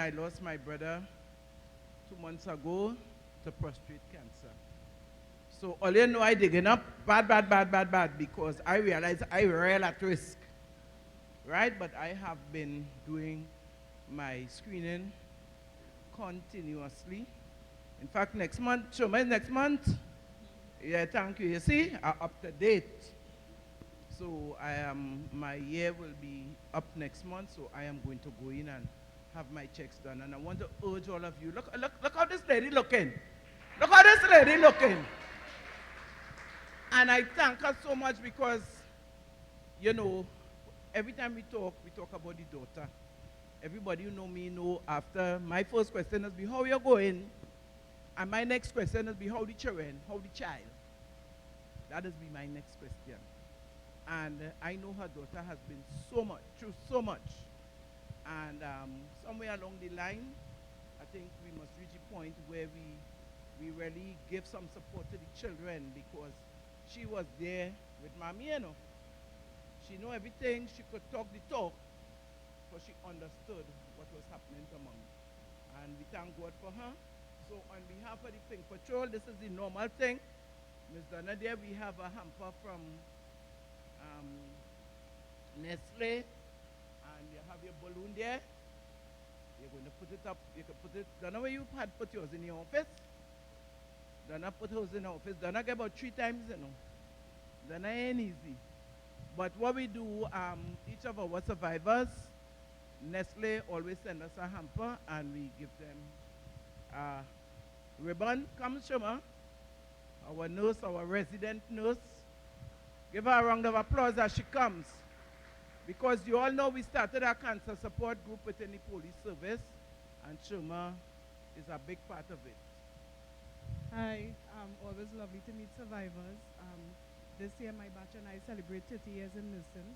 I lost my brother 2 months ago to prostate cancer. So all you know, I digging up bad, bad, bad, bad, bad, because I realize I real at risk, right? But I have been doing my screening continuously. In fact, next month, show me next month. Yeah, thank you. You see, I'm up to date. So my year will be up next month, so I am going to go in and have my checks done. And I want to urge all of you, look how this lady looking. Look how this lady looking. And I thank her so much because, you know, every time we talk about the daughter. Everybody who know me know after my first question is be how you going, and my next question is be how the children, how the child. That is be my next question. And I know her daughter has been so much, through so much. And somewhere along the line, I think we must reach a point where we really give some support to the children, because she was there with mommy, you know. She know everything, she could talk the talk, but she understood what was happening to mommy. And we thank God for her. So on behalf of the Pink Patrol, this is the normal thing. Ms. Donna, there we have a hamper from Nestle, and you have your balloon there. You're going to put it up. You can put it. Donna, where you had put yours in your office? Donna put hers in her office. Donna get about 3 times, you know. Donna ain't easy. But what we do, each of our survivors, Nestle always send us a hamper, and we give them a ribbon. Come, Shuma. Our nurse, our resident nurse. Give her a round of applause as she comes. Because you all know we started our cancer support group within the police service, and Shuma is a big part of it. Hi, always lovely to meet survivors. This year my batch and I celebrate 30 years in nursing,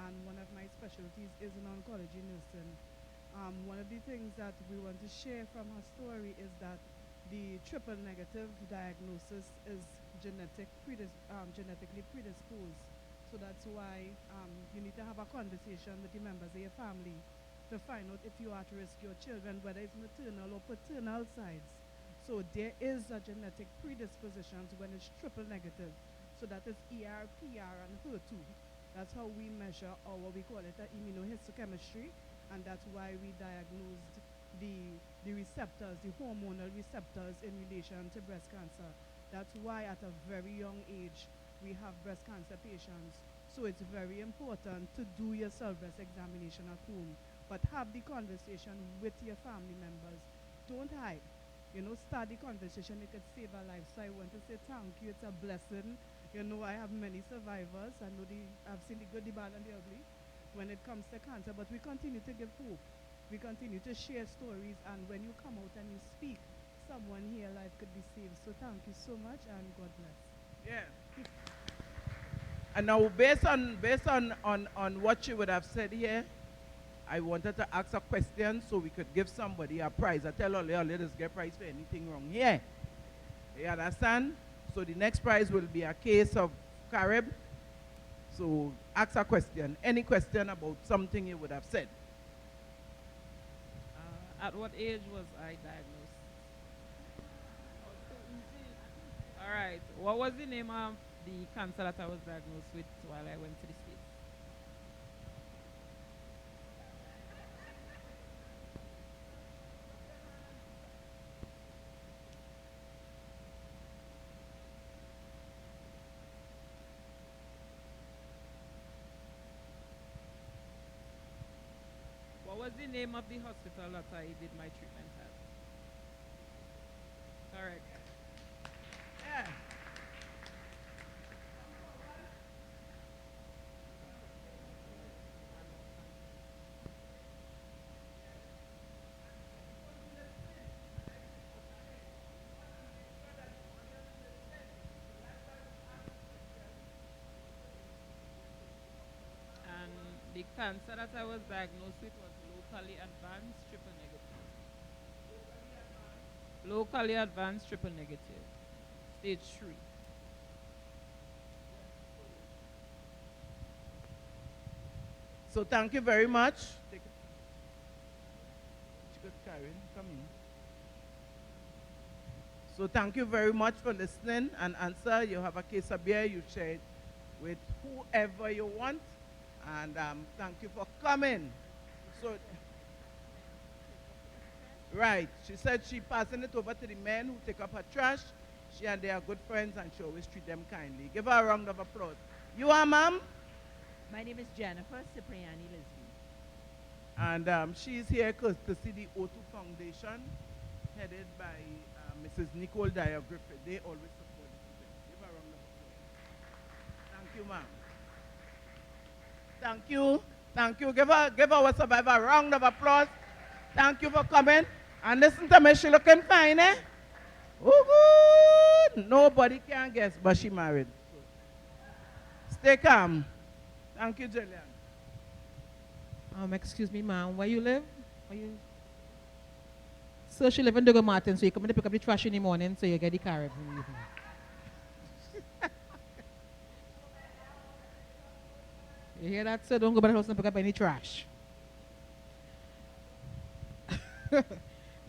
and one of my specialties is in oncology nursing. One of the things that we want to share from her story is that the triple negative diagnosis is genetically predisposed. So that's why you need to have a conversation with the members of your family to find out if you are at risk your children, whether it's maternal or paternal sides. So there is a genetic predisposition when it's triple negative. So that is ER, PR, and HER2. That's how we measure, or what we call it, immunohistochemistry, and that's why we diagnosed the receptors, the hormonal receptors in relation to breast cancer. That's why at a very young age, we have breast cancer patients. So it's very important to do your self-breast examination at home, but have the conversation with your family members. Don't hide. You know, start the conversation. It could save a life. So I want to say thank you. It's a blessing. You know, I have many survivors. I've seen the good, the bad, and the ugly when it comes to cancer, but we continue to give hope. We continue to share stories, and when you come out and you speak, someone here life could be saved. So thank you so much, and God bless. Yeah. And now, based on what you would have said here, I wanted to ask a question so we could give somebody a prize. I tell all your ladies get prize for anything wrong here. You understand? So the next prize will be a case of Carib. So ask a question. Any question about something you would have said. At what age was I diagnosed? All right. What was the name of the cancer that I was diagnosed with while I went to the States? What was the name of the hospital that I did my treatment at? Correct. Yeah. And the cancer that I was diagnosed with was locally advanced triple negative. Locally advanced triple negative. Stage 3. So thank you very much. She with Karen. Come in. So thank you very much for listening and answer. You have a case of beer, you share it with whoever you want. And thank you for coming. So, right, she said she passing it over to the men who take up her trash. She and they are good friends and she always treat them kindly. Give her a round of applause. You are, ma'am? My name is Jennifer Cipriani Lisby. And she is here courtesy the O2 Foundation, headed by Mrs. Nicole Dyer Griffith. They always support the students. Give her a round of applause. Thank you, ma'am. Thank you. Thank you. Give our survivor a round of applause. Thank you for coming. And listen to me, she looking fine, eh? Ooh, good. Nobody can guess, but she married. So, stay calm. Thank you, Jillian. Excuse me, ma'am. Where you live? So she live in Dogo Martin, so you come in to pick up the trash in the morning, so you get the carrot in the evening. You hear that? So don't go by the house and pick up any trash.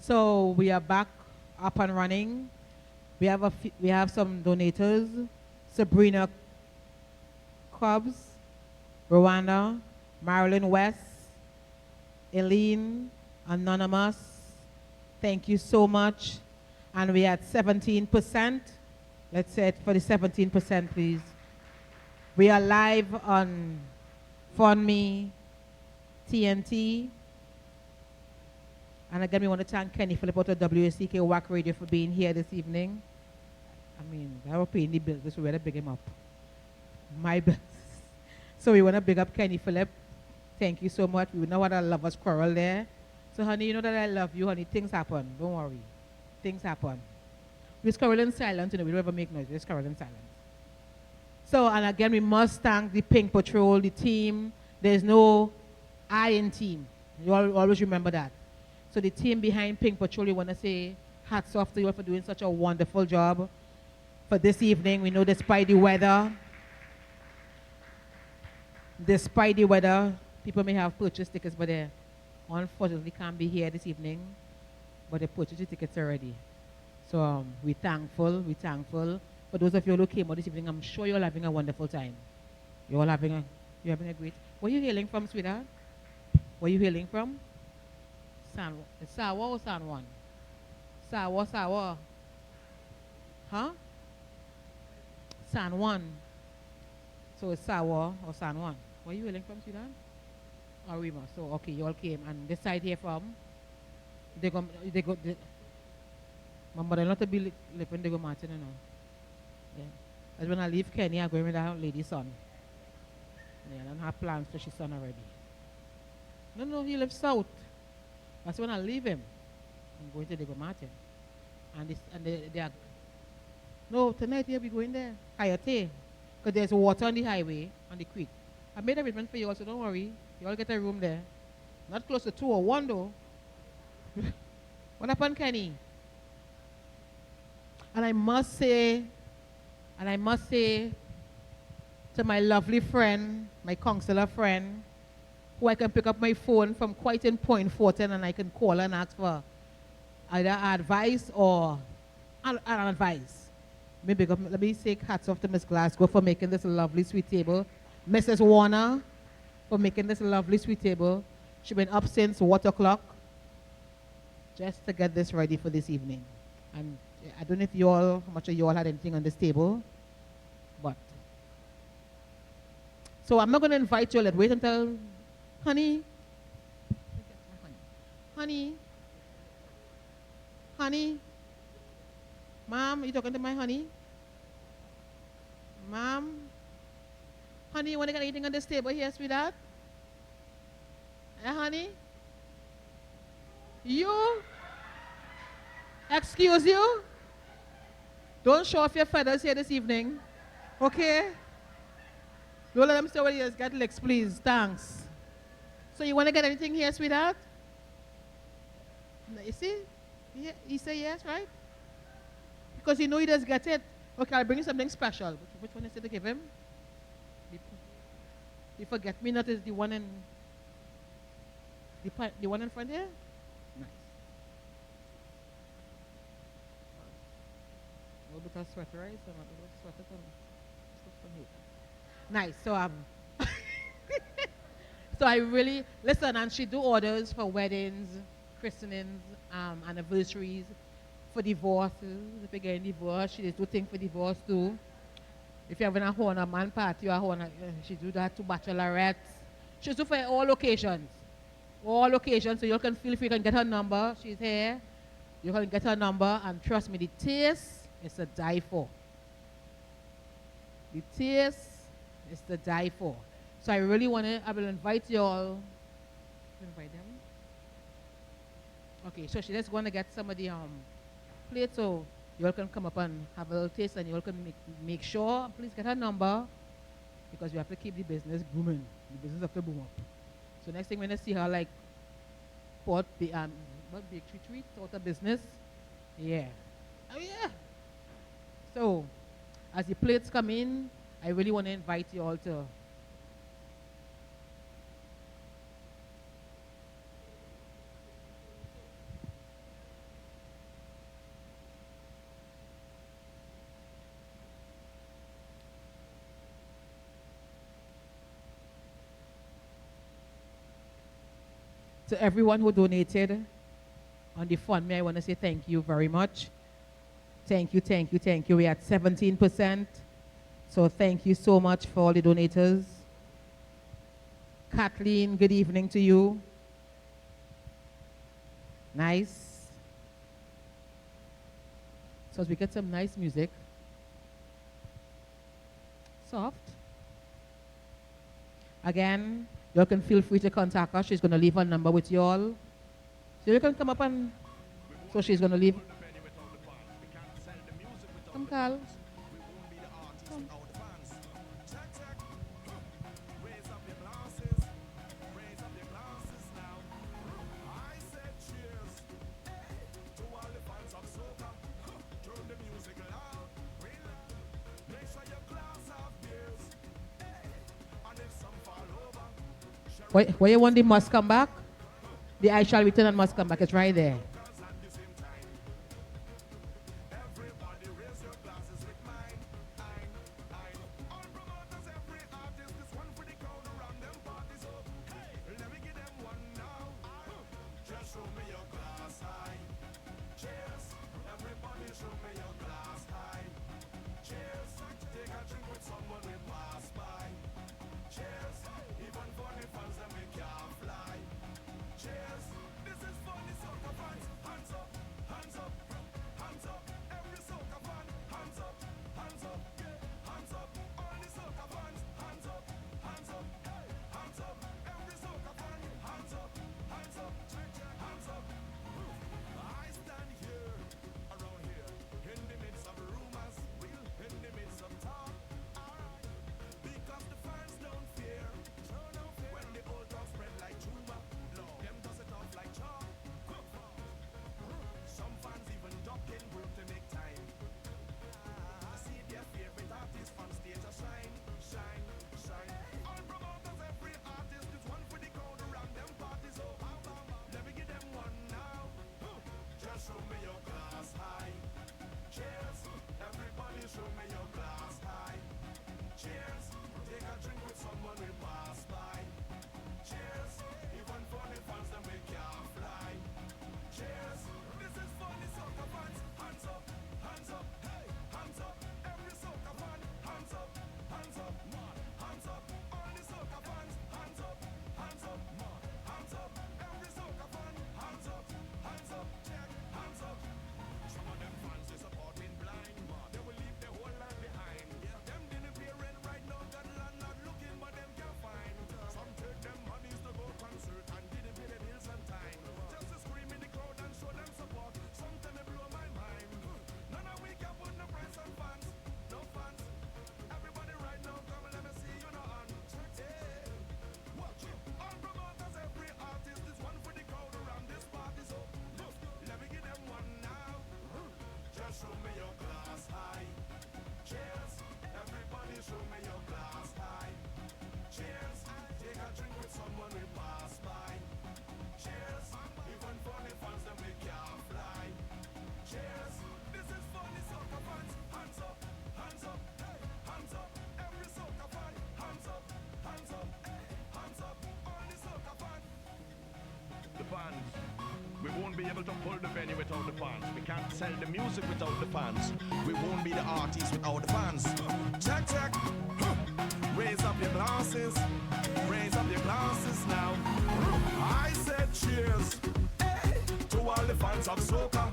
So we are back up and running. We have some donators. Sabrina Cubs, Rwanda, Marilyn West, Eileen, Anonymous. Thank you so much. And we at 17%. Let's say it for the 17%, please. We are live on FundMe, TNT. And again, we want to thank Kenny Phillip out of WSCK WAC Radio for being here this evening. I mean, I was paying the bills, so we had to big him up. My bills. So we want to big up Kenny Phillip. Thank you so much. We know what a lover's quarrel there. So, honey, you know that I love you, honey. Things happen. Don't worry. Things happen. We're quarrel in silence. You know, we don't ever make noise. We're quarrel in silence. So, and again, we must thank the Pink Patrol, the team. There's no I in team. You always remember that. So the team behind Pink Patrol, we want to say hats off to you all for doing such a wonderful job for this evening. We know despite the weather, people may have purchased tickets, but they unfortunately can't be here this evening, but they purchased the tickets already. So we're thankful. For those of you who came out this evening, I'm sure you're all having a wonderful time. You're having a great. Where are you hailing from, sweetheart? Where are you hailing from? Sawa or San Juan? Sawa. Huh? San Juan. So it's Sawa or San Juan. Where are you hailing from, sweetheart? Arima. So, okay, you all came. And this side here from? My mother-in-law to be living Diego Martin, you know. Yeah. As when I leave Kenya, I'm going with that lady's son. Yeah, I don't have plans for his son already. No, he lives south. That's when I leave him. I'm going to Diego Martin. And they are, no, tonight he'll be going there. Hayate. Because there's water on the highway, on the creek. I made arrangement for you all, so don't worry. You all get a room there. Not close to 2 or 1 though. What happened, Kenny? And I must say to my lovely friend, my counselor friend, who I can pick up my phone from quite in Point Fortin and I can call and ask for either advice or an advice. Let me say hats off to Miss Glasgow for making this lovely sweet table. Mrs. Warner for making this lovely sweet table. She's been up since what o'clock just to get this ready for this evening. And I don't know if how much of you all had anything on this table, but. So I'm not going to invite you all. Let's wait until, honey, Mom, you talking to my honey? Mom, honey, you want to get anything on this table here, sweetheart? Honey? You? Excuse you? Don't show off your feathers here this evening, okay? Don't let them say what you got legs, please. Thanks. So you want to get anything here, sweetheart? You see? He say yes, right? Because you know he does get it. Okay, I'll bring you something special. Which one is it to give him? The forget-me-not is the one in the one in front here? Nice. her sweater, right? So I'm a little sweater for me. Stuff from here. Nice. So so I really listen, and she do orders for weddings, christenings, anniversaries, for divorces. If you're getting divorced, she do things for divorce too. If you're having a Horner man party or a Horner, she do that to bachelorettes. She do for all occasions. All occasions, so you can feel free, you can get her number. She's here. You can get her number, and trust me, the taste is to die for. The taste is to die for. So I really want to, I will invite you all. Invite them. Okay, so she's going to get some of the plates, so you all can come up and have a little taste, and you all can make sure, please get her number, because we have to keep the business booming. The business have to boom up. So next thing we're going to see her like what bakery treat out of business. Yeah. Oh yeah. So as the plates come in, I really want to invite you all to everyone who donated on the fund. I want to say thank you very much. Thank you, thank you, thank you. We're at 17%. So thank you so much for all the donators. Kathleen, good evening to you. Nice. So as we get some nice music. Soft. Again, you all can feel free to contact her. She's going to leave her number with you all. So you can come up and... So she's going to leave... Come, Carl. Come. Where you want the must come back? The I shall return and must come back. It's right there. be able to pull the venue without the fans. We can't sell the music without the fans. We won't be the artists without the fans. Check, check. Raise up your glasses. Raise up your glasses now. I said cheers. Hey. To all the fans of soca.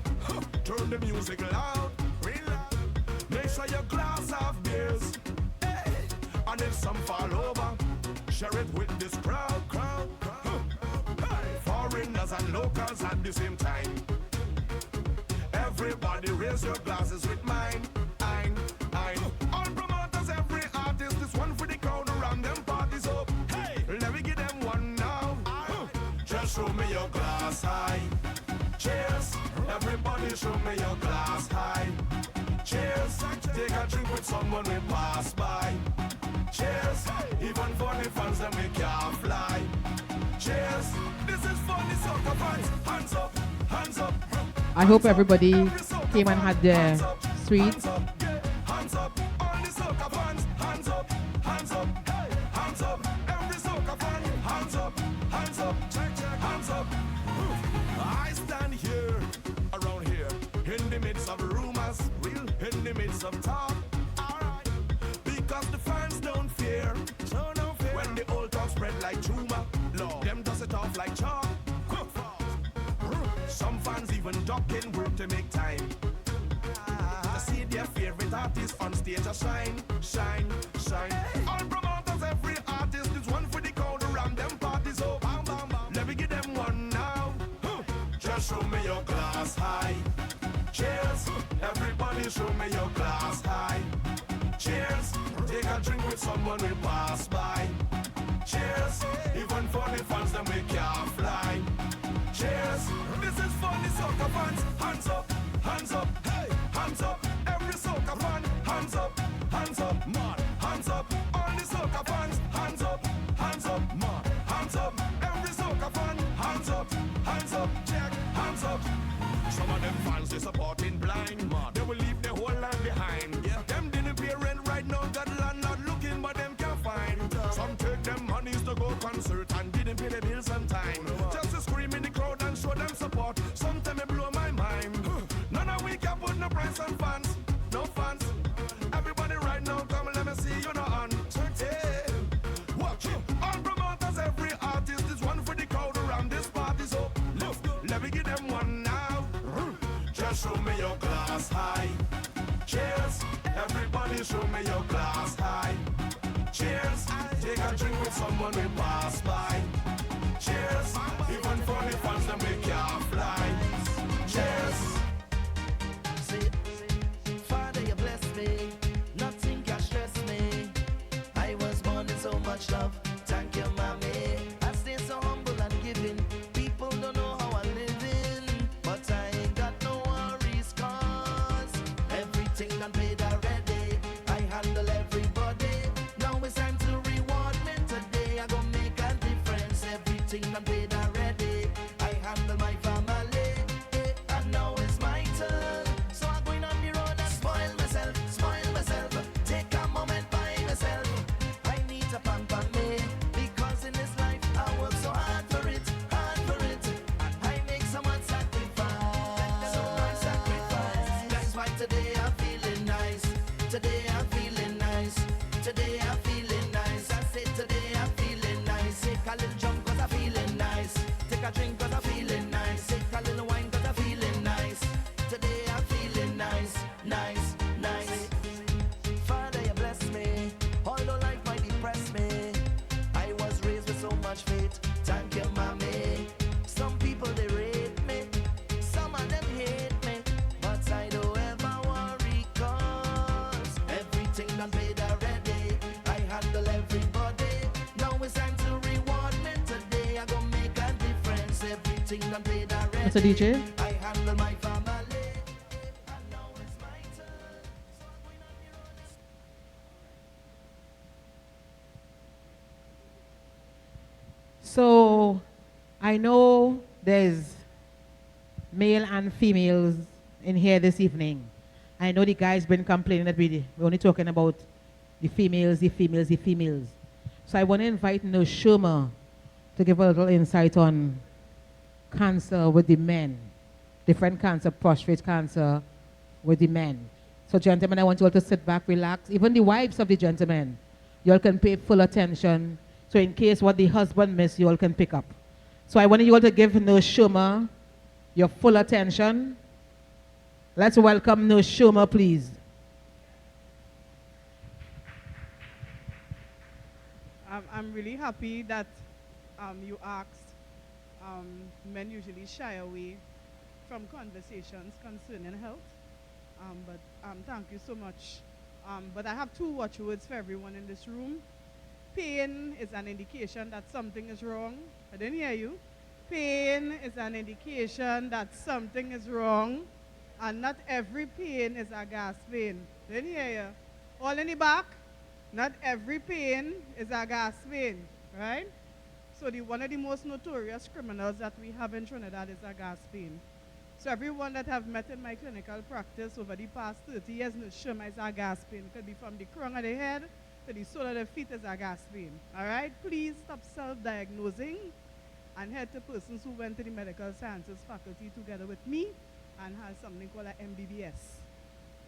Turn the music loud. Real loud. Make sure your glass have beers. Hey. And if some fall over, share it with this crowd. Hey. Foreigners and locals at the same time. Everybody raise your glasses with mine. All promoters, every artist, this one for the crowd around them parties up. Hey, let me give them one now. Just show me your glass high. Cheers. Everybody show me your glass high. Cheers. Take a drink with someone we pass by. Cheers. Even for the fans that we can't fly. Cheers. This is for the soccer fans. Hands up, hands up. I hope everybody came and had their sweets. Hands up, all the soccer fans. Hands up, hands up, hey, hands up. Every soccer fan. Hands up, check, check, hands up. I stand here, around here, in the midst of rumors, real, in the midst of talk. Alright, because the fans don't fear. So no fear. When the old talk spread like tumor, Lord, them does it off like chalk. Quick fast. Some fans even ducking work to make time. To see their favorite artist on stage a shine. All promoters, every artist is one for the crowd around them parties. Oh, bam, bam, bam. Let me give them one now. Just show me your glass high. Cheers. Everybody show me your glass high. Cheers. Take a drink with someone we pass by. Cheers. Even for the fans that we can't fly. Cheers. This is for the soccer fans. Hands up, hands up, hey, hands up. Every soccer fan. Hands up, man. Hands up, all the soccer fans. Hands up, man. Hands up, every soccer fan. Hands up, check, hands up. Some of them fans they supporting blind, man. They will leave their whole land behind. Yeah. Them didn't pay rent right now, got landlord looking, but them can't find. Some take them monies to go concert and didn't pay the bills on time. Just to scream in the crowd and show them support. Sometimes it blow my mind. None of we can put no price on fans. No fans. Everybody right now, come let me see you now on. Hey, watch it. All promoters, every artist is one for the crowd around this party. So let me give them one now. Just show me your glass high. Cheers. Everybody show me your glass high. Cheers. Take a drink with someone we pass by. Cheers. Even for the fans that we can't fly. Cheers. Father, you bless me. Nothing can stress me. I was born in so much love. Thank you, mommy. I stay so humble and giving. People don't know how I'm living, but I ain't got no worries, cause everything done paid already. I handle everybody. Now it's time to reward me today. I gonna make a difference. Everything done paid already. I handle my family. And now it's my turn. So I'm going on the road and spoil myself. Take a moment by myself. I need to pamper me, because in this life I work so hard for it. I make so much sacrifice. That's why today I'm feeling nice. Today I'm feeling nice. I say today I'm feeling nice. Take a little jump cause I'm feeling nice. Take a drink cause I'm feeling nice. Take a little wine cause I'm feeling nice. Today I'm feeling nice. Father, you bless me. Although life might depress me, I was raised with so much faith. Thank you, mommy. Some people they rate me, some of them hate me, but I don't ever worry, cause everything done paid already. I handle everybody. Now it's time to reward me today. I gonna make a difference. Everything done paid already. What's a DJ? I handle my family. And now it's my turn. So I'm going on the road. So I know there's male and females in here this evening. I know the guys been complaining that we're only talking about the females. So I want to invite Noshuma to give a little insight on cancer with the men. different cancer, prostate cancer with the men. So gentlemen, I want you all to sit back, relax. Even the wives of the gentlemen, you all can pay full attention. So in case what the husband missed, you all can pick up. So I want you all to give Nurse Schumer your full attention. Let's welcome Nurse Schumer, please. I'm really happy that you asked. Men usually shy away from conversations concerning health. But thank you so much. But I have two watchwords for everyone in this room. Pain is an indication that something is wrong. I didn't hear you. Pain is an indication that something is wrong. And not every pain is a gas pain. Didn't hear you. All in the back? Not every pain is a gas pain, right? So one of the most notorious criminals that we have in Trinidad is a gas pain. So everyone that I've met in my clinical practice over the past 30 years knows Schumer is a gas pain. It could be from the crown of the head to the sole of the feet is a gas pain. All right? Please stop self-diagnosing and head to persons who went to the medical sciences faculty together with me and has something called an MBBS.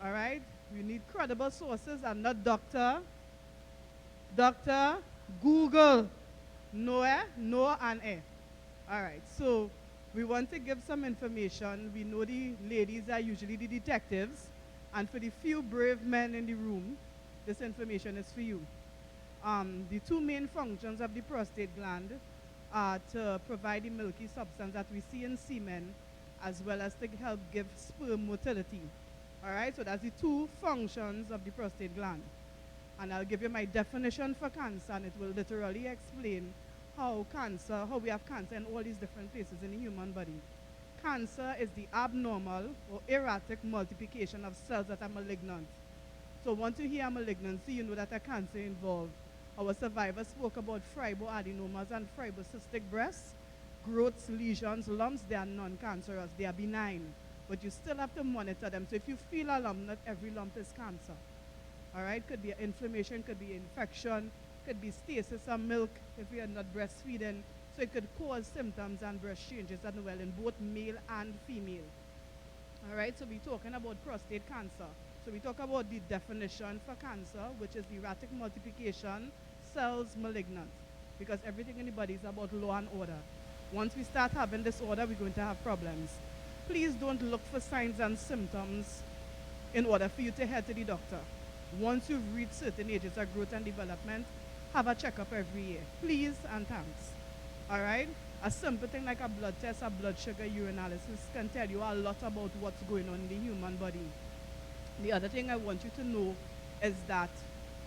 All right? You need credible sources and not doctor. Doctor, Google. No, no, and eh. All right, so we want to give some information. We know the ladies are usually the detectives, and for the few brave men in the room, this information is for you. The two main functions of the prostate gland are to provide the milky substance that we see in semen, as well as to help give sperm motility. All right, so that's the two functions of the prostate gland. And I'll give you my definition for cancer, and it will literally explain how we have cancer in all these different places in the human body. Cancer is the abnormal or erratic multiplication of cells that are malignant. So once you hear malignancy, you know that a cancer involved. Our survivors spoke about fibroadenomas and fibrocystic breasts. Growths, lesions, lumps, they are non-cancerous, they are benign. But you still have to monitor them. So if you feel a lump, not every lump is cancer. All right, could be inflammation, could be infection, could be stasis of milk if we are not breastfeeding. So it could cause symptoms and breast changes as well in both male and female. All right, so we're talking about prostate cancer. So we talk about the definition for cancer, which is the erratic multiplication, cells malignant, because everything in the body is about law and order. Once we start having disorder, we're going to have problems. Please don't look for signs and symptoms in order for you to head to the doctor. Once you've reached certain ages of growth and development, have a checkup every year. Please and thanks. All right? A simple thing like a blood test, a blood sugar urinalysis can tell you a lot about what's going on in the human body. The other thing I want you to know is that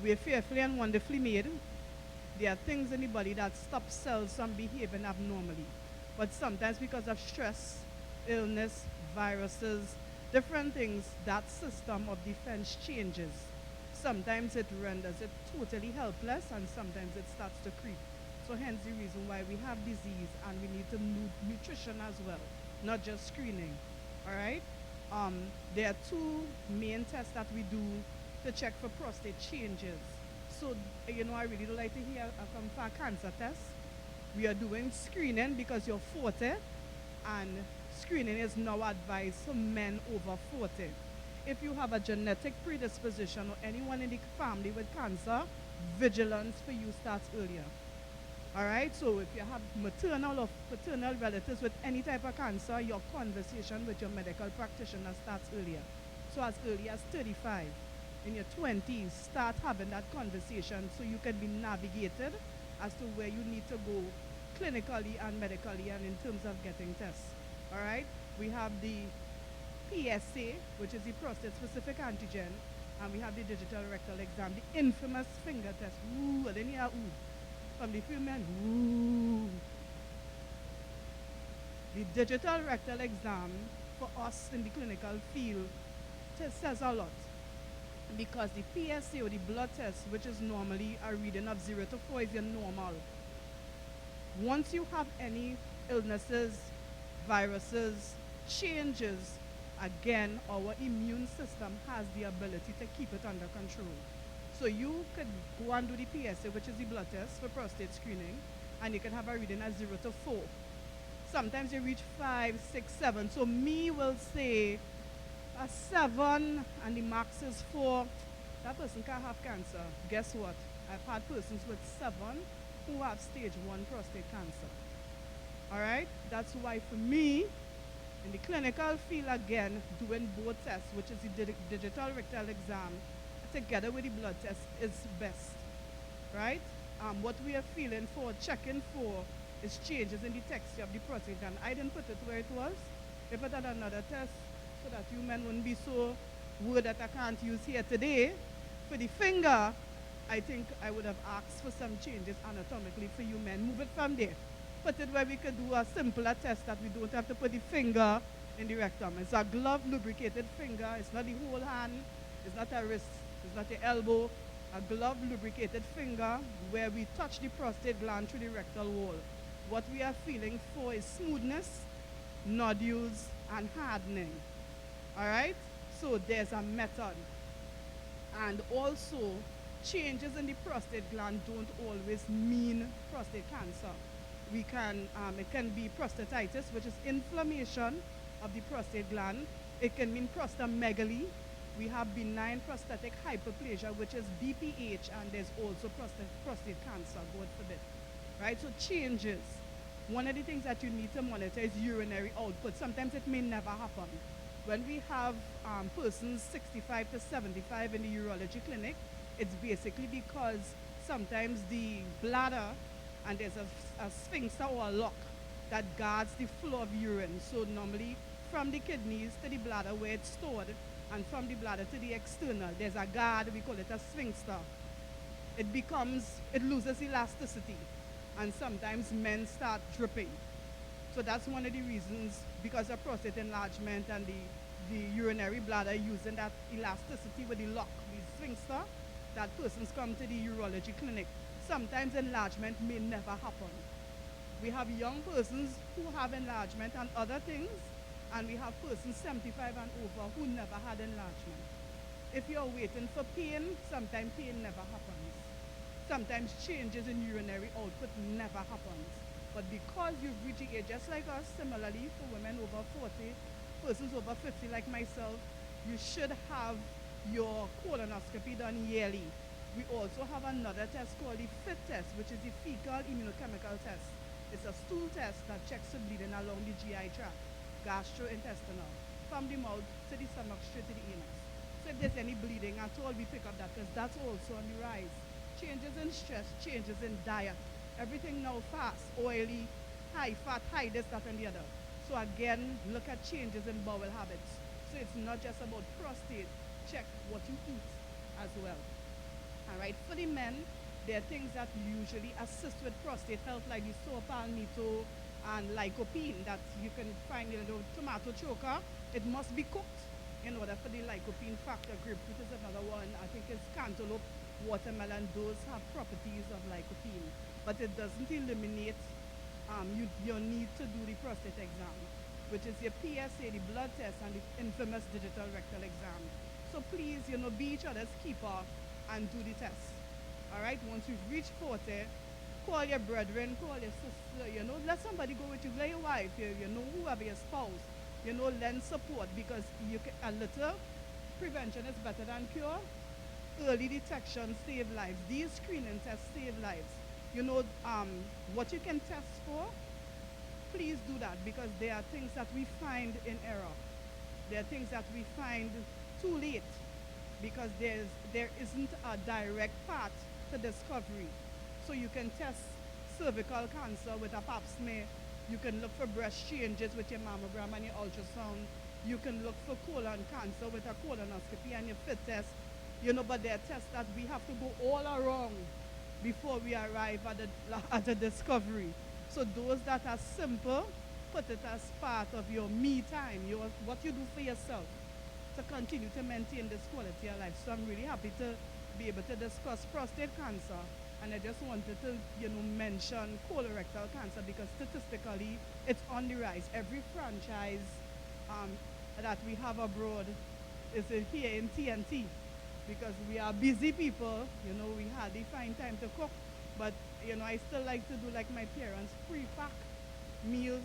we're fearfully and wonderfully made. There are things in the body that stop cells from behaving abnormally. But sometimes because of stress, illness, viruses, different things, that system of defense changes. Sometimes it renders it totally helpless, and sometimes it starts to creep. So hence the reason why we have disease, and we need to nutrition as well, not just screening. All right? There are two main tests that we do to check for prostate changes. So, you know, I really do like to hear from a cancer test. We are doing screening because you're 40, and screening is now advised for men over 40. If you have a genetic predisposition or anyone in the family with cancer, vigilance for you starts earlier. All right, so if you have maternal or paternal relatives with any type of cancer, your conversation with your medical practitioner starts earlier. So as early as 35, in your 20s, start having that conversation so you can be navigated as to where you need to go clinically and medically and in terms of getting tests. All right, we have the PSA, which is the prostate-specific antigen, and we have the digital rectal exam, the infamous finger test. Ooh, I didn't hear ooh. From the few men, ooh. The digital rectal exam for us in the clinical field says a lot, because the PSA or the blood test, which is normally a reading of 0 to 4 if you're normal. Once you have any illnesses, viruses, changes, again, our immune system has the ability to keep it under control. So you could go and do the PSA, which is the blood test for prostate screening, and you can have a reading at 0 to 4. Sometimes they reach 5, 6, 7. So me will say a 7 and the max is 4. That person can have cancer. Guess what? I've had persons with 7 who have stage 1 prostate cancer. All right? That's why for me, in the clinical field again, doing both tests, which is the digital rectal exam, together with the blood test is best, right? What we are feeling for, checking for, is changes in the texture of the prostate gland. I didn't put it where it was. I put out another test so that you men wouldn't be so worried that I can't use here today. For the finger, I think I would have asked for some changes anatomically for you men. Move it from there. Put it where we could do a simpler test that we don't have to put the finger in the rectum. It's a glove lubricated finger. It's not the whole hand. It's not a wrist. It's not the elbow. A glove lubricated finger where we touch the prostate gland through the rectal wall. What we are feeling for is smoothness, nodules, and hardening. All right? So there's a method. And also, changes in the prostate gland don't always mean prostate cancer. It can be prostatitis, which is inflammation of the prostate gland. It can mean prostomegaly. We have benign prostatic hyperplasia, which is BPH, and there's also prostate cancer, God forbid. Right? So changes. One of the things that you need to monitor is urinary output. Sometimes it may never happen. When we have persons 65 to 75 in the urology clinic, it's basically because sometimes the bladder, and there's a sphincter or a lock that guards the flow of urine. So normally from the kidneys to the bladder where it's stored, and from the bladder to the external, there's a guard, we call it a sphincter. It loses elasticity, and sometimes men start dripping. So that's one of the reasons, because of prostate enlargement and the urinary bladder using that elasticity with the lock, the sphincter, that persons come to the urology clinic. Sometimes enlargement may never happen. We have young persons who have enlargement and other things, and we have persons 75 and over who never had enlargement. If you're waiting for pain, sometimes pain never happens. Sometimes changes in urinary output never happens. But because you've reached the age, just like us, similarly for women over 40, persons over 50 like myself, you should have your colonoscopy done yearly. We also have another test called the FIT test, which is the fecal immunochemical test. It's a stool test that checks the bleeding along the GI tract, gastrointestinal, from the mouth to the stomach, straight to the anus. So if there's any bleeding at all, we pick up that, because that's also on the rise. Changes in stress, changes in diet. Everything now fast, oily, high fat, high this, that, and the other. So again, look at changes in bowel habits. So it's not just about prostate, check what you eat as well. All right, for the men, there are things that usually assist with prostate health, like the saw palmetto and lycopene that you can find in the tomato choker. It must be cooked in order for the lycopene factor. Grapefruit is another one. I think it's cantaloupe, watermelon. Those have properties of lycopene, but it doesn't eliminate your need to do the prostate exam, which is your PSA, the blood test, and the infamous digital rectal exam. So please, be each other's keeper and do the test. All right, once you've reached 40, call your brethren, call your sister, let somebody go with you, let your wife, whoever your spouse, lend support, because a little prevention is better than cure. Early detection save lives. These screening tests save lives. What you can test for, please do that, because there are things that we find in error. There are things that we find too late, because there isn't a direct path to discovery. So you can test cervical cancer with a pap smear. You can look for breast changes with your mammogram and your ultrasound. You can look for colon cancer with a colonoscopy and your FIT test. But there are tests that we have to go all around before we arrive at the discovery. So those that are simple, put it as part of your me time, what you do for yourself to continue to maintain this quality of life. So I'm really happy to be able to discuss prostate cancer, and I just wanted to mention colorectal cancer, because statistically it's on the rise. Every franchise that we have abroad is here in TNT, because we are busy people, we hardly find time to cook, but I still like to do like my parents, pre-pack meals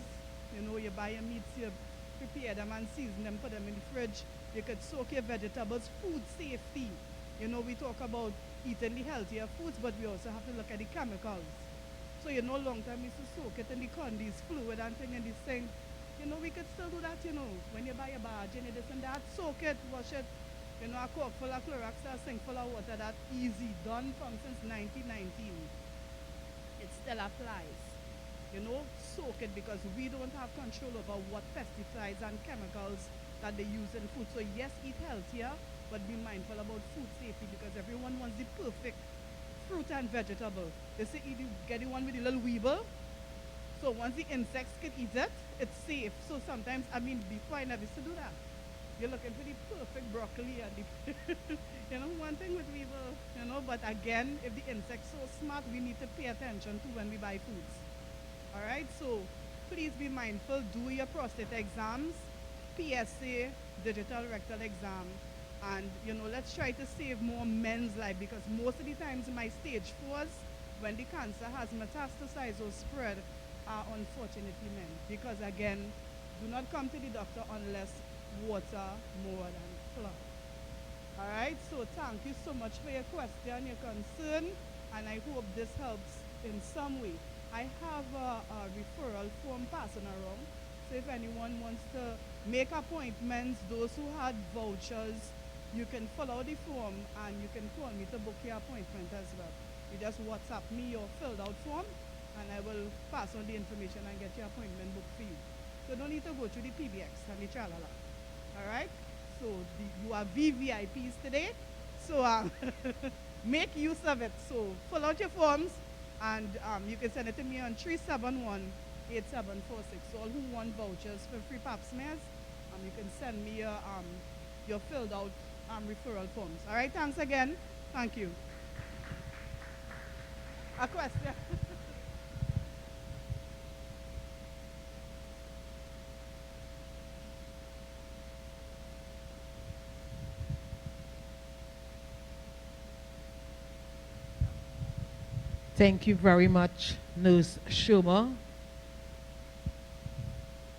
You know, you buy your meats, you prepare them and season them, put them in the fridge. You could soak your vegetables, food safety. You know, we talk about eating the healthier foods, but we also have to look at the chemicals. So, you know, long time we used to soak it in the condies, fluid and thing in the sink. You know, we could still do that, you know. When you buy a barge and this and that, soak it, wash it. You know, a cup full of Clorox, a sink full of water, that easy, done from since 1919. It still applies. You know, soak it, because we don't have control over what pesticides and chemicals that they use in food. So yes, eat healthier, but be mindful about food safety, because everyone wants the perfect fruit and vegetable. They say get the one with the little weevil. So once the insects can eat it, it's safe. So sometimes, I mean, before I never used to do that. You're looking for the perfect broccoli and the, you know, one thing with weevil, you know, but again, if the insect's so smart, we need to pay attention to when we buy foods. All right, so please be mindful, do your prostate exams, PSA, digital rectal exam, and, you know, let's try to save more men's life, because most of the times in my stage 4s, when the cancer has metastasized or spread, are unfortunately men. Because again, do not come to the doctor unless water more than flour. All right, so thank you so much for your question, your concern, and I hope this helps in some way. I have a referral form passing around, so if anyone wants to make appointments, those who had vouchers, you can fill out the form and you can call me to book your appointment as well. You just WhatsApp me your filled out form and I will pass on the information and get your appointment booked for you. So don't need to go through the PBX and the chalala. All right? So you are VVIPs today. So make use of it. So fill out your forms and you can send it to me on 371-8746. So all who want vouchers for free pap smears, you can send me your filled out referral forms. All right, thanks again. Thank you. A question? Thank you very much, Nurse Schumer.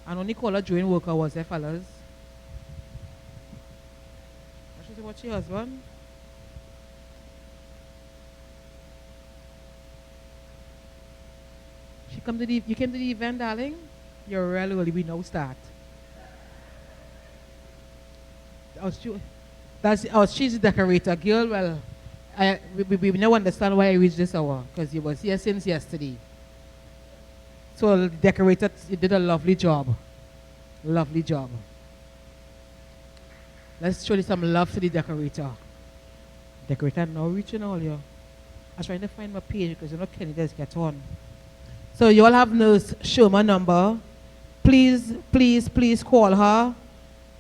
And only caller during work hours, fellas. I should say what's your husband? You came to the event, darling? You're really early, we now start. She's the decorator, girl. Well, we now understand why I reached this hour, because you was here since yesterday. So the decorator, you did a lovely job. Lovely job. Let's show you some love to the decorator. Decorator now reaching all you. I was trying to find my page because you know Kenny does get on. So you all have Nurse Schumer number. Please, please, please call her.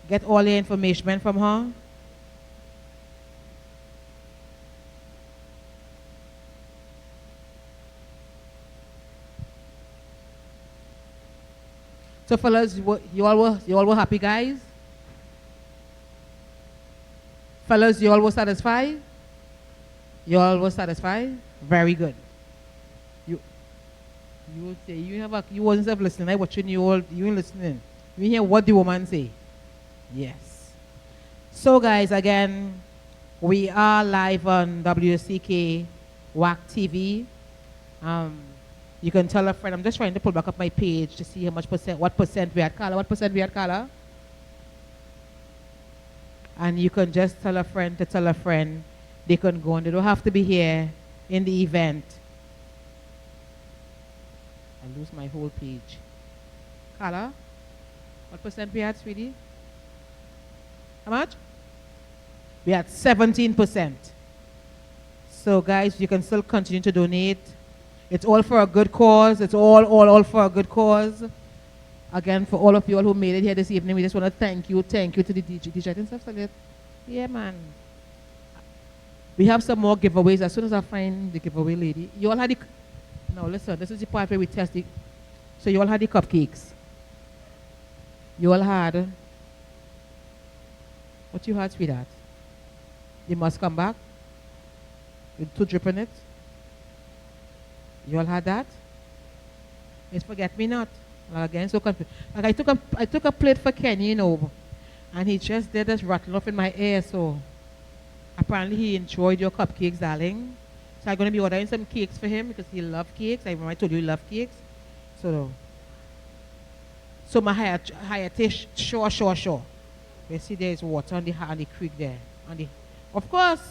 Get all your information from her. So fellas, you all were happy, guys? Fellas, you all were satisfied? You all were satisfied? Very good. You would say you wasn't listening. I watching you all. You ain't listening. You hear what the woman say? Yes. So guys, again, we are live on WCK WAC TV. You can tell a friend. I'm just trying to pull back up my page to see how much percent, what percent we had, Carla. What percent we had, Carla? And you can just tell a friend to tell a friend. They can go and they don't have to be here in the event. I lose my whole page. Carla, what percent we had, sweetie? How much? We had 17%. So guys, you can still continue to donate. It's all for a good cause. It's all for a good cause. Again, for all of you all who made it here this evening, we just want to thank you to the DJ. DJ, I think stuff like that. Yeah, man. We have some more giveaways. As soon as I find the giveaway lady, you all had the. Now listen, this is the part where we test it. So you all had the cupcakes. You all had. What you had, sweetheart? You must come back. With 2 drip in it. You all had that? It's forget me not. Like again, so confused. Like I took a plate for Kenny, you know, and he just did this rattle off in my ear. So apparently he enjoyed your cupcakes, darling. So I'm gonna be ordering some cakes for him because he loves cakes. I remember I told you he loves cakes. So my higher dish, sure. You see there is water on the creek there. Of course,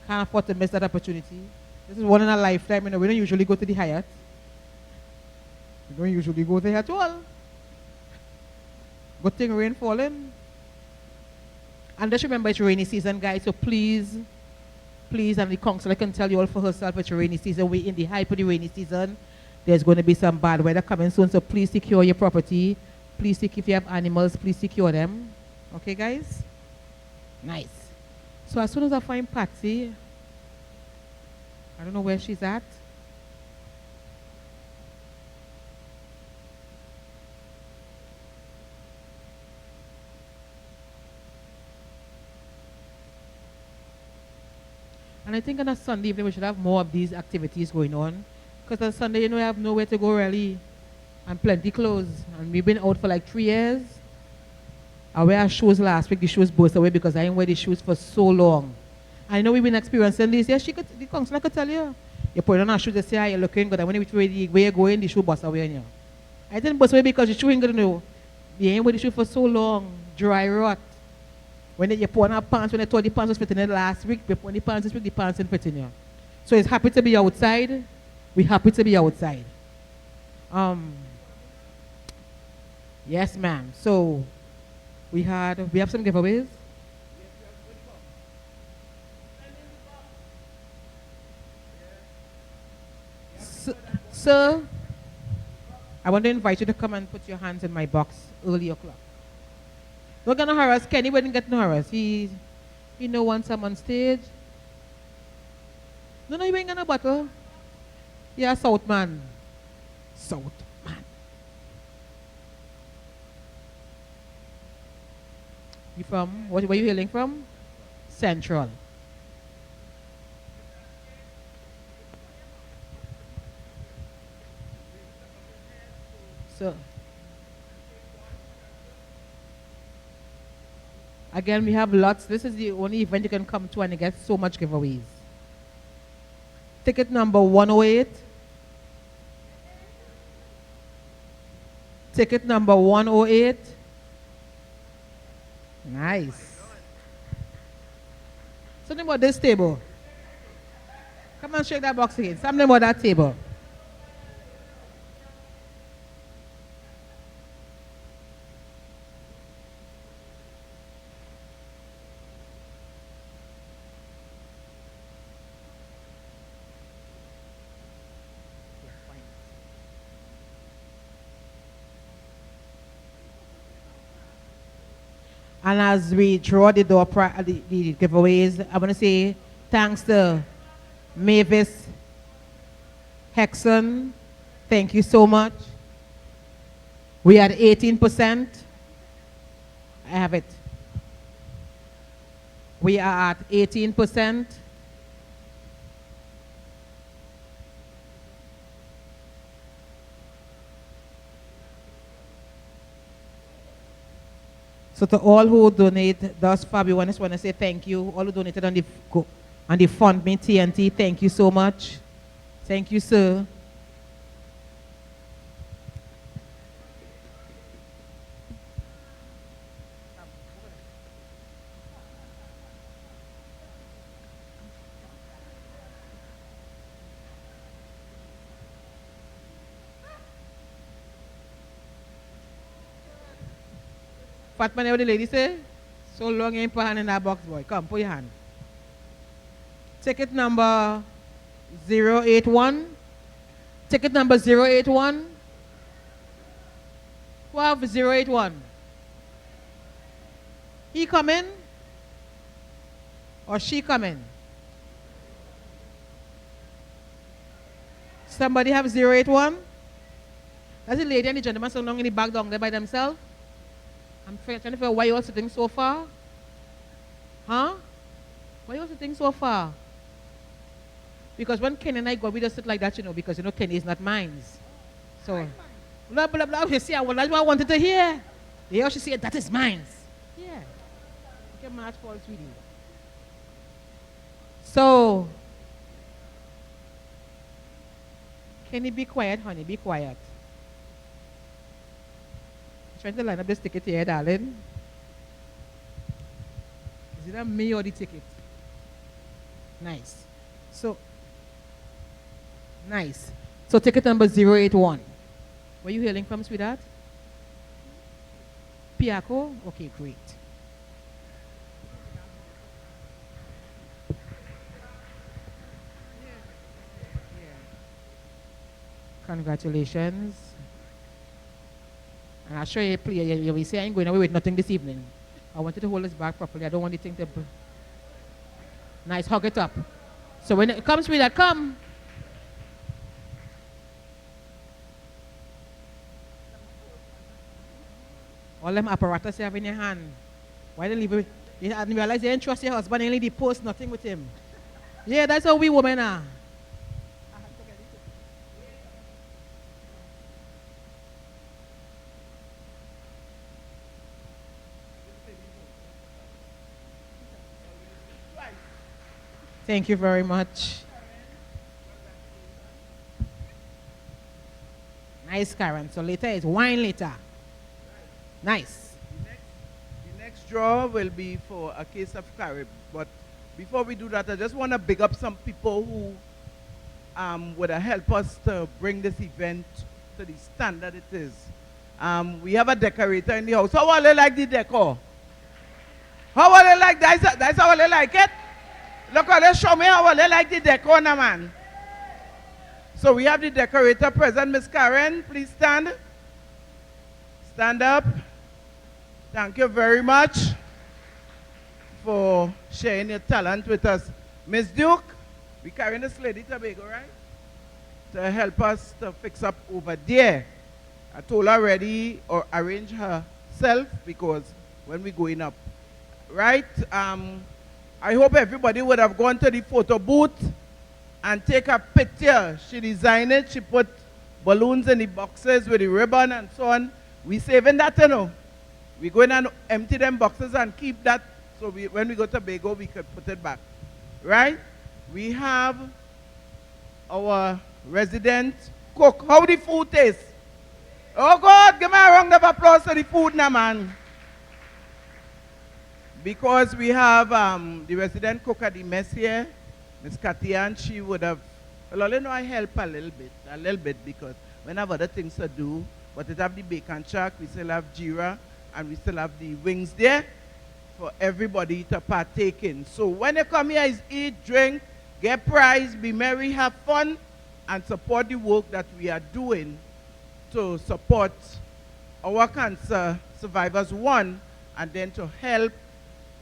can't afford to miss that opportunity. This is one in a lifetime, you know. We don't usually go to the Hyatt. We don't usually go there at all. Good thing rain falling. And just remember it's rainy season, guys, so please, and the council can tell you all for herself it's rainy season. We're in the height of the rainy season. There's going to be some bad weather coming soon, so please secure your property. Please, if you have animals, please secure them. Okay, guys? Nice. So as soon as I find Patsy, I don't know where she's at. And I think on a Sunday evening we should have more of these activities going on. Because on Sunday, you know, we have nowhere to go really. And plenty clothes. And we've been out for like 3 years. I wear our shoes last week, the shoes burst away because I didn't wear the shoes for so long. I know we've been experiencing this. Yeah, the counselor could tell you. You put on our shoes, they say, you're looking good. And when you're going, the shoe burst away on you. I didn't burst away because the shoe ain't good to know. You ain't wear the shoe for so long. Dry rot. When you put on our pants, when I told the pants was fitting in last week, you put on the pants this week, the pants ain't fitting you. So it's happy to be outside. We're happy to be outside. Yes, ma'am. So we have some giveaways. Sir, I want to invite you to come and put your hands in my box early o'clock. We're gonna harass Kenny. We didn't get no harass. He no wants some on stage. No, you ain't gonna battle. Yeah, South man. You from? Where you hailing from? Central. So, again, we have lots. This is the only event you can come to and you get so much giveaways. Ticket number 108. Ticket number 108. Nice. Something about this table. Come on, shake that box again. Something about that table. And as we draw the door, the giveaways, I want to say thanks to Mavis Hexon. Thank you so much. We are at 18%. I have it. We are at 18%. So to all who donate thus far, we just want to say thank you. All who donated on the Fund Me TNT, thank you so much. Thank you, sir. Fat man, what the lady say? So long you ain't put hand in that box, boy. Come, put your hand. Ticket number 081. Ticket number 081. Who have 081? He coming? Or she coming? Somebody have 081? That's the lady and the gentleman so long in the back down there by themselves. I'm trying to figure out why you all sitting so far. Huh? Why you all sitting so far? Because when Kenny and I go, we just sit like that, you know, because, you know, Kenny is not mine. So, Blah, blah, blah. You see, that's what I wanted to hear. They all should say, that is mine. Yeah. You can match for sweetie. So, can you be quiet, honey? Be quiet. Trying to line up this ticket here, darling. Is it me or the ticket? Nice. So, nice. So, ticket number 081. Where you hailing from, sweetheart? Piaco? Okay, great. Congratulations. And I'll show you, you will say I ain't going away with nothing this evening. I wanted to hold this back properly. I don't want the thing to... Nice, hug it up. So when it comes with that, come. All them apparatus you have in your hand. Why don't you leave it? You didn't realize you didn't trust your husband and only post nothing with him. Yeah, that's how we women are. Thank you very much. Nice, Karen. So later is wine later. Nice. The next draw will be for a case of Carib. But before we do that, I just want to big up some people who would help us to bring this event to the standard it is. We have a decorator in the house. How will they like the decor? How will they like that? That's how they like it? Look, let's show me how they like the decor now, man. So we have the decorator present. Miss Karen, please stand. Stand up. Thank you very much for sharing your talent with us. Miss Duke, we carrying this lady Tobago, right? To help us to fix up over there. I told her already or arrange herself because when we going up. Right? I hope everybody would have gone to the photo booth and take a picture. She designed it. She put balloons in the boxes with the ribbon and so on. We saving that, you know. We're going to empty them boxes and keep that so when we go to Tobago, we could put it back. Right? We have our resident cook. How the food taste? Oh, God, give me a round of applause for the food now, man. Because we have the resident cook at the mess here, Miss Katian, she would have, well, you know, I help a little bit because when I have other things to do, but it have the bacon chuck, we still have Jira, and we still have the wings there for everybody to partake in. So when you come here, is eat, drink, get prize, be merry, have fun, and support the work that we are doing to support our cancer survivors, one, and then to help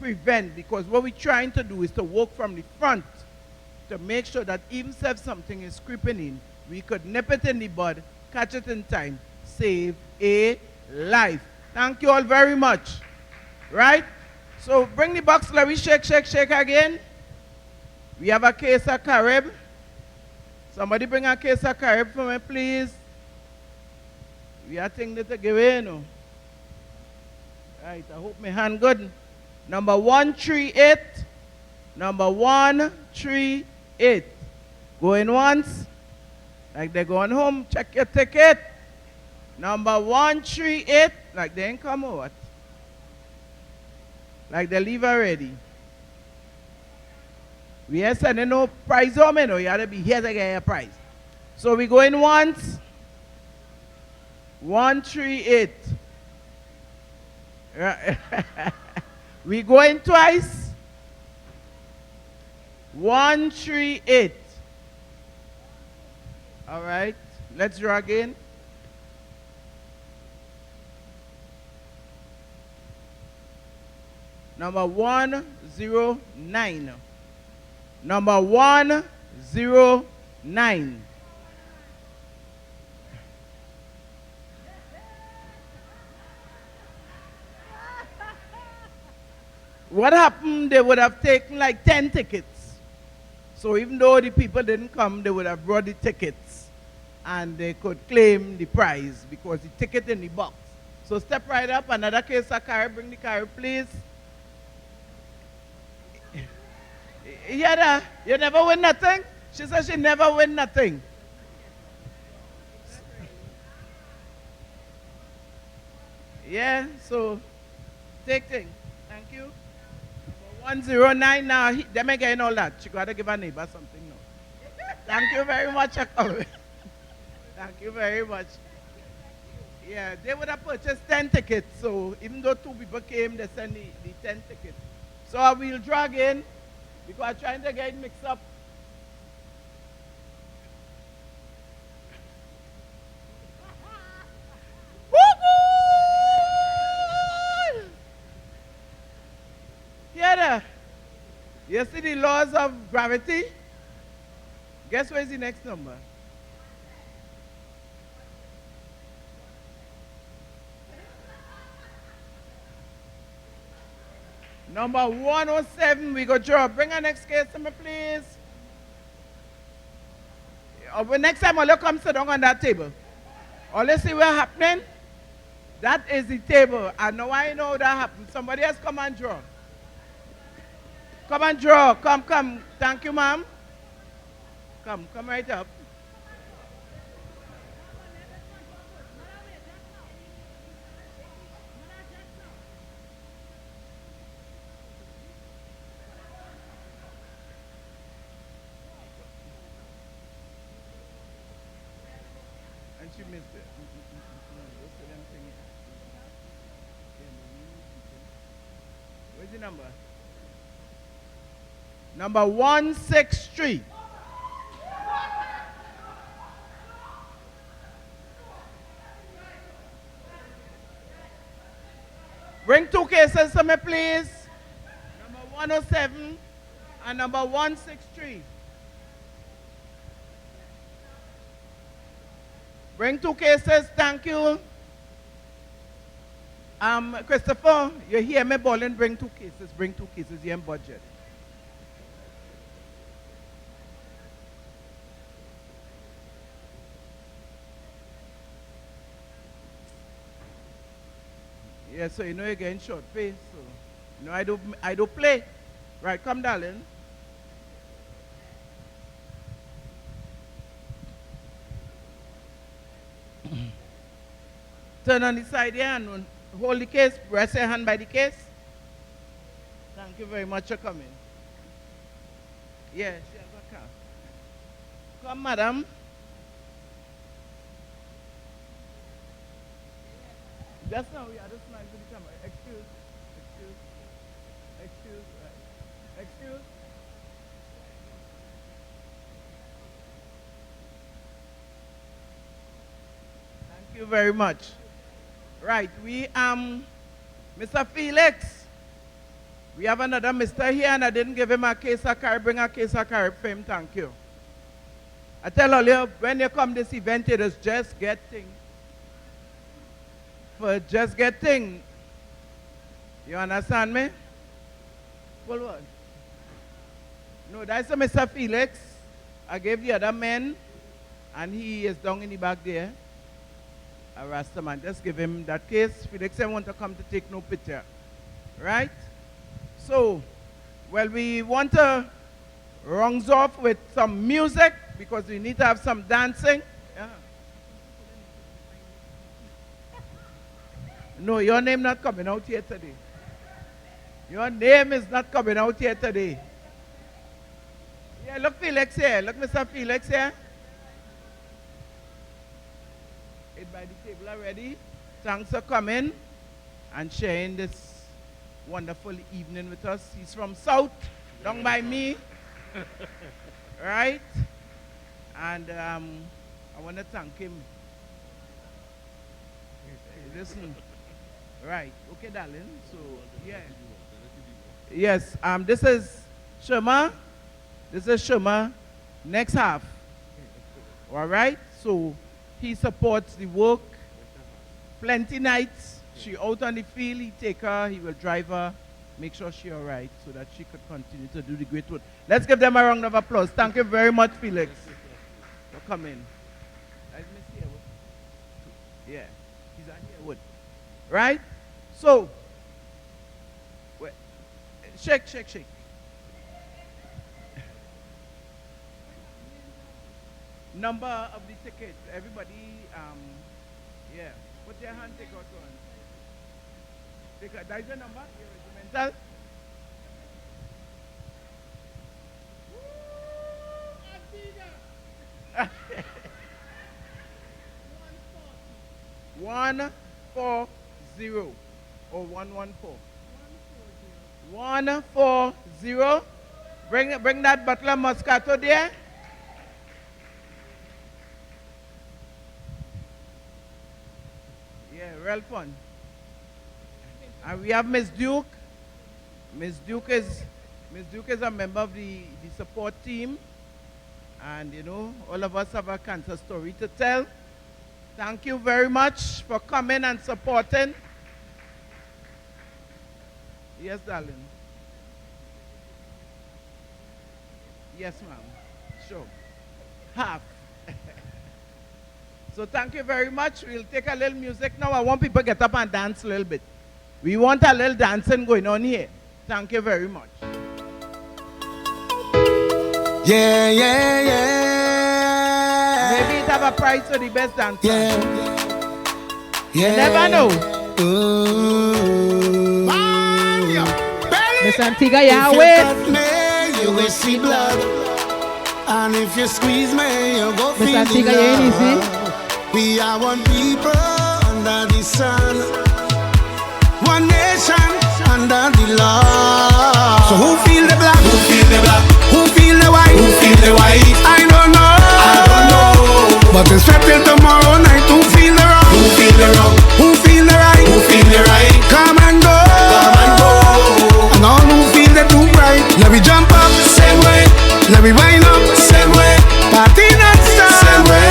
prevent, because what we're trying to do is to work from the front to make sure that even if something is creeping in, we could nip it in the bud, catch it in time, save a life. Thank you all very much. Right? So bring the box, let me shake again. We have a case of Carib. Somebody bring a case of Carib for me, please. We are things to give in. No? Right, I hope my hand good. Number 138. Number 138. Going once. Like they're going home. Check your ticket. Number 138. Like they ain't come or what? Like they leave already. We are sending no prize home, you know. You have to be here to get your prize. So we going once. 138. We going twice. 138. All right. Let's draw again. Number 109. Number 109. What happened? They would have taken like 10 tickets. So even though the people didn't come, they would have brought the tickets. and they could claim the prize because the ticket in the box. So step right up, another case of carry, bring the carry, please. Yeah, you never win nothing? She said she never win nothing. Yeah, so take thing. Thank you. 109 now. Them again all that. She got to give her neighbor something now. Thank you very much. Thank you very much. Yeah, they would have purchased 10 tickets. So even though 2 people came, they sent the 10 tickets. So I will drag in because I'm trying to get it mixed up. Yeah, you see the laws of gravity? Guess where's the next number? Number 107, we go draw. Bring our next case to me, please. Next time, all you come sit down on that table. All you see what's happening? That is the table. I know I know that happened. Somebody else come and draw. Come and draw. Come. Thank you, ma'am. Come right up. And she missed it. Where's the number? Number 163. Bring 2 cases to me, please. Number 107 and number 163. Bring 2 cases, thank you. Christopher, you hear me bawling, bring 2 cases, you're in budget. Yeah, so you know you're getting short face, so you know I do play. Right, come darling. Turn on the side here and hold the case, rest your hand by the case. Thank you very much for coming. Yeah, she has a car. Come, madam. Just now we had a smile to the camera. Excuse. Right. Excuse. Thank you very much. Right, we Mr. Felix. We have another Mr. here and I didn't give him a case of carry, bring a case of carry for him, thank you. I tell all you, when you come this event, it is just get things. For just get things. You understand me? Well, what? No, that's a Mr. Felix. I gave the other man, and he is down in the back there. A Rasta man. Just give him that case. Felix, I want to come to take no picture. Right? So, well, we want to round off with some music because we need to have some dancing. Yeah. No, your name not coming out here today. Your name is not coming out here today. Yeah, look Felix here. Look Mr. Felix here. It's by the table already. Thanks for coming and sharing this wonderful evening with us. He's from South, down by me. Right? And I want to thank him. Listen. Right. Okay, darling. So, yeah. Yes, this is Shema. This is Shema. Next half. All right? So, he supports the work. Plenty nights. She out on the field. He take her. He will drive her. Make sure she all right so that she could continue to do the great work. Let's give them a round of applause. Thank you very much, Felix, for coming. Yeah, he's on here. Wood. Right? So, wait, shake, shake, shake. Number of the ticket. Everybody, yeah. Put your hand, take out one. That is the number? Your regimental? One 140 or 114. 140. Bring that bottle of Moscato there. Yeah, real fun. And we have Miss Duke. Miss Duke is a member of the support team. And you know, all of us have a cancer story to tell. Thank you very much for coming and supporting. Yes, darling. Yes, ma'am. Sure. Half. So thank you very much. We'll take a little music now. I want people to get up and dance a little bit. We want a little dancing going on here. Thank you very much. Yeah, yeah, yeah. Maybe it have a prize for the best dancer. Yeah. You never know. Ooh. Miss Antigua, If you you wait. cut me, you will see blood. And if you squeeze me, you go Miss feel Antigua, the you ain't love. easy. We are one people under the sun, one nation under the law. So who feel the black? Who feel the black? Who feel the white? Who feel the white? I don't know. I don't know. But it's set till tomorrow night. Who feel the wrong? Who feel the wrong? Who feel the right? Who feel the right? Come and go. Come and go. And all who feel the too bright. Let me jump up. Same way. Let me wind up. Same way. Party not stop. Same way.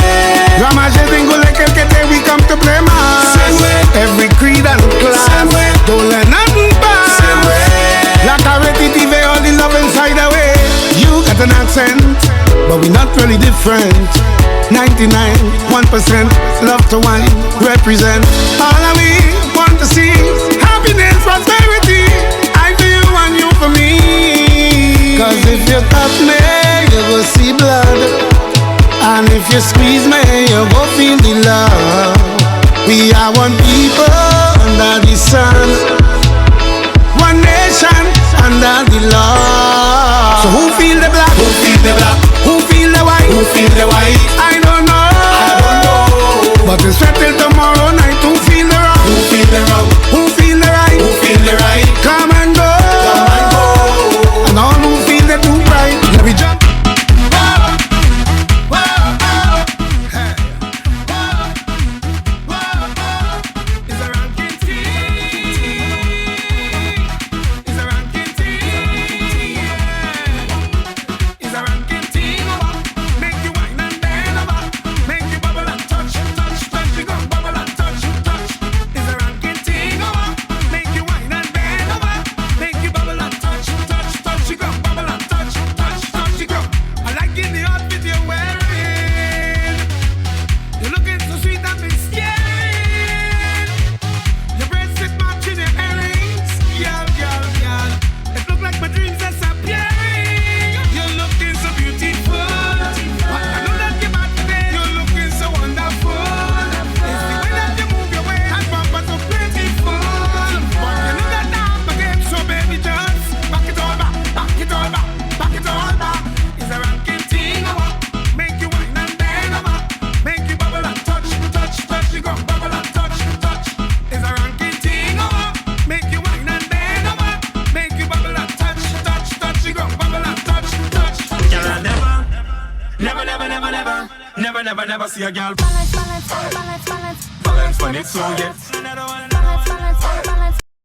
Drama shitting go like el we come to play man. Same way. Every creed and class. Same way. Don't let nothing pass. Same way. Like a repetitive, all the love inside the way. You got an accent, but we not really different. 99, 1% love to wine, represent all that we want to see. Happiness, prosperity, I for you and you for me. Cause if you cut me, you go see blood. And if you squeeze me, you go feel the love. We are one people under the sun, one nation under the law. So who feel the black? Who feel the black? Who feel the white? Who feel the white? I don't know. I don't know. But it's set till tomorrow night. Who feel the wrong? Who feel the wrong? Who feel the right? Who feel the right? Come and go. Come and go. And all who feel the too bright. Let me jump. Never see a girl balance when it's so yet.